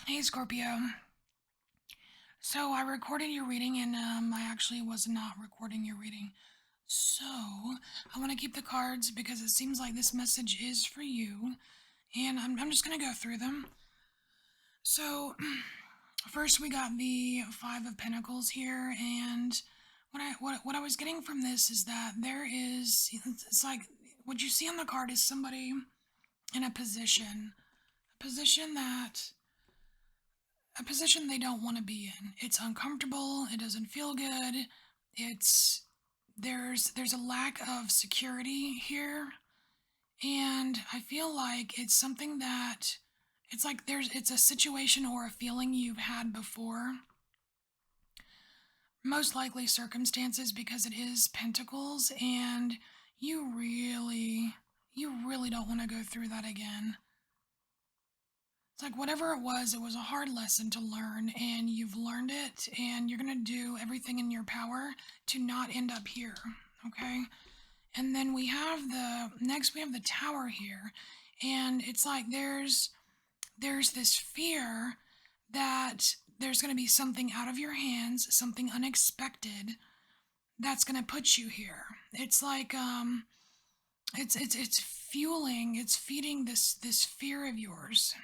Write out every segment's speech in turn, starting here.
Hey Scorpio. So I recorded your reading and I actually was not recording your reading. So I want to keep the cards because it seems like this message is for you. And I'm just going to go through them. So first we got the Five of Pentacles here. And what I was getting from this is that it's like what you see on the card is somebody in a position that a position they don't want to be in. It's uncomfortable, it doesn't feel good. It's there's a lack of security here, and I feel like it's something that it's a situation or a feeling you've had before. Most likely circumstances because it is pentacles and you really you really don't want to go through that again. It's like whatever it was a hard lesson to learn, and you've learned it, and you're gonna do everything in your power to not end up here. Okay? And then we have the tower here, and it's like there's this fear that there's gonna be something out of your hands, something unexpected that's gonna put you here. It's like it's feeding this fear of yours.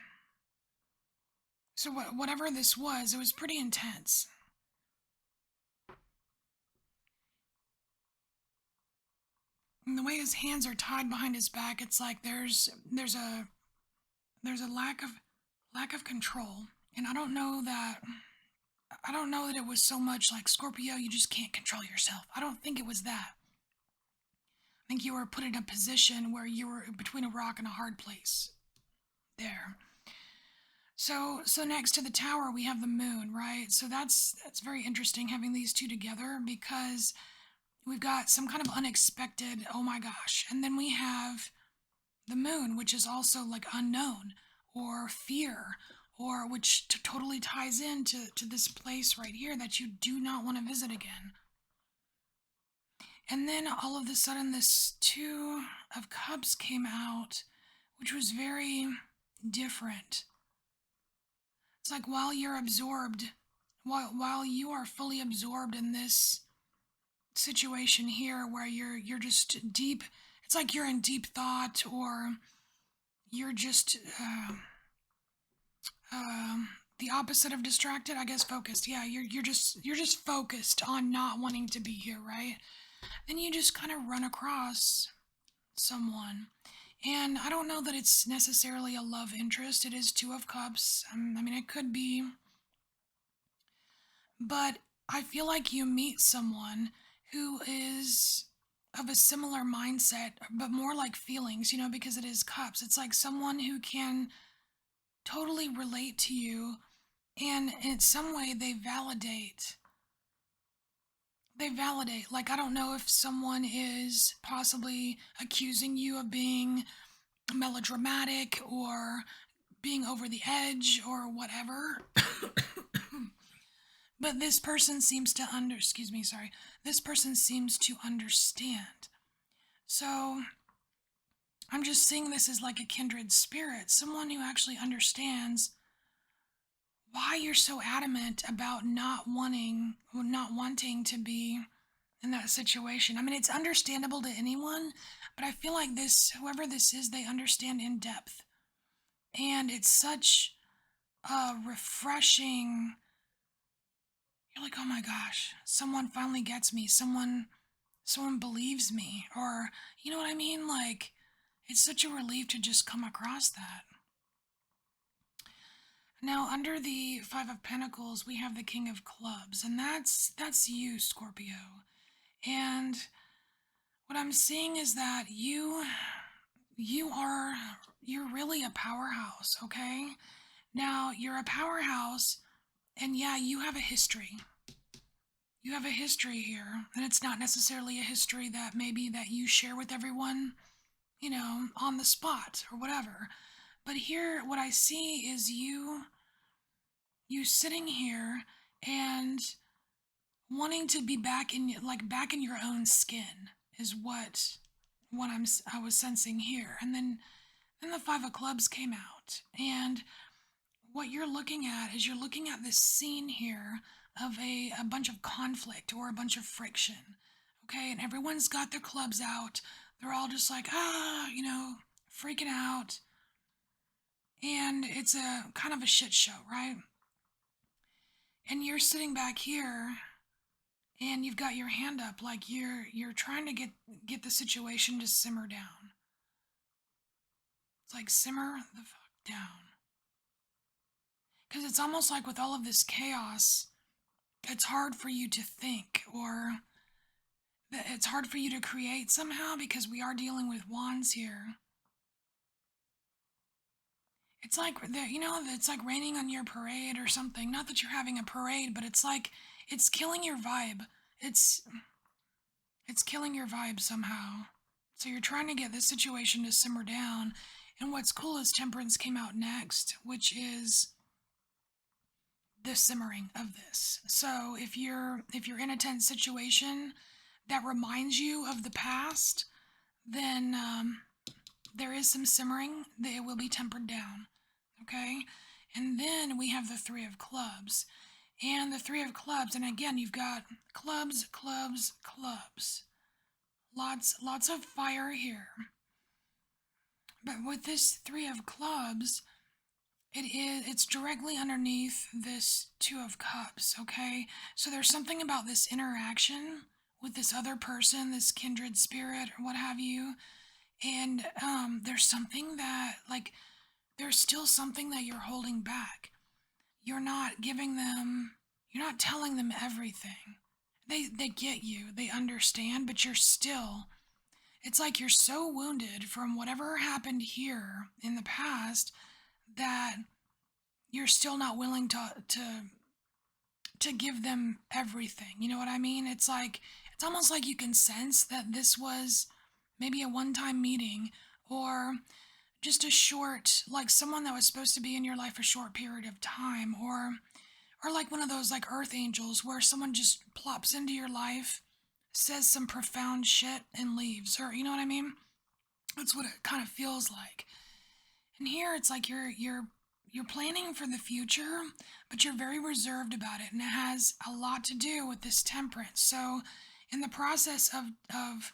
So whatever this was, it was pretty intense. And the way his hands are tied behind his back, it's like there's a lack of control. And I don't know that it was so much like Scorpio, you just can't control yourself. I don't think it was that. I think you were put in a position where you were between a rock and a hard place. There. So next to the tower we have the moon, right? So that's very interesting having these two together because we've got some kind of unexpected, oh my gosh. And then we have the moon, which is also like unknown or fear, or which totally ties into to this place right here that you do not want to visit again. And then all of a sudden, this Two of Cups came out, which was very different. It's like while you are fully absorbed in this situation here where you're just deep, it's like you're in deep thought, or you're just the opposite of distracted, I guess. Focused. Yeah, you're just focused on not wanting to be here, right? Then you just kind of run across someone, and I don't know that it's necessarily a love interest. It is Two of Cups. I mean, it could be, but I feel like you meet someone who is of a similar mindset, but more like feelings, because it is cups. It's like someone who can totally relate to you, and in some way they validate. Like, I don't know if someone is possibly accusing you of being melodramatic or being over the edge or whatever. But this person seems to excuse me, sorry. This person seems to understand. So I'm just seeing this as like a kindred spirit, someone who actually understands why you're so adamant about not wanting to be in that situation. I mean, it's understandable to anyone, but I feel like whoever this is, they understand in depth. And it's such a refreshing, you're like, oh my gosh, someone finally gets me. Someone believes me. Or, you know what I mean? Like, it's such a relief to just come across that. Now, under the Five of Pentacles, we have the King of Clubs, and that's you, Scorpio. And what I'm seeing is that you you're really a powerhouse, okay? Now, you're a powerhouse, and yeah, you have a history. You have a history here, and it's not necessarily a history that maybe that you share with everyone, on the spot or whatever. But here what I see is you sitting here and wanting to be back in your own skin is what I was sensing here. And then the Five of Clubs came out, and what you're looking at is you're looking at this scene here of a bunch of conflict or a bunch of friction. Okay, and everyone's got their clubs out. They're all just like, freaking out. And it's a kind of a shit show, right? And you're sitting back here and you've got your hand up like you're trying to get the situation to simmer down. It's like simmer the fuck down. Cuz it's almost like with all of this chaos, it's hard for you to think or it's hard for you to create somehow because we are dealing with wands here. It's like it's like raining on your parade or something. Not that you're having a parade, but it's like it's killing your vibe. It's it's killing your vibe somehow. So you're trying to get this situation to simmer down. And what's cool is Temperance came out next, which is the simmering of this. So if you're in a tense situation that reminds you of the past, then there is some simmering that it will be tempered down. Okay? And then we have the 3 of clubs. And the 3 of clubs, and again, you've got clubs, clubs, clubs. Lots of fire here. But with this 3 of clubs, it's directly underneath this 2 of cups, okay? So there's something about this interaction with this other person, this kindred spirit or what have you. And there's something that like there's still something that you're holding back. You're not giving them, you're not telling them everything. They get you, they understand, but you're still, it's like you're so wounded from whatever happened here in the past that you're still not willing to give them everything. You know what I mean? It's like it's almost like you can sense that this was maybe a one-time meeting or just a short, like someone that was supposed to be in your life a short period of time, or like one of those like earth angels where someone just plops into your life, says some profound shit and leaves, or you know what I mean? That's what it kind of feels like. And here it's like you're planning for the future, but you're very reserved about it, and it has a lot to do with this temperance. So in the process of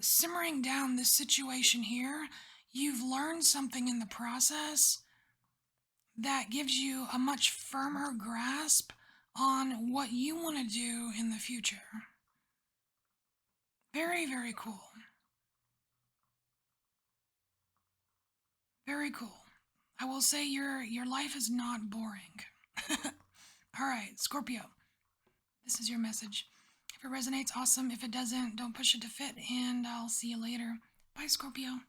simmering down this situation here, you've learned something in the process that gives you a much firmer grasp on what you want to do in the future. Very, very cool. Very cool. I will say your life is not boring. All right, Scorpio. This is your message. If it resonates, awesome. If it doesn't, don't push it to fit, and I'll see you later. Bye, Scorpio.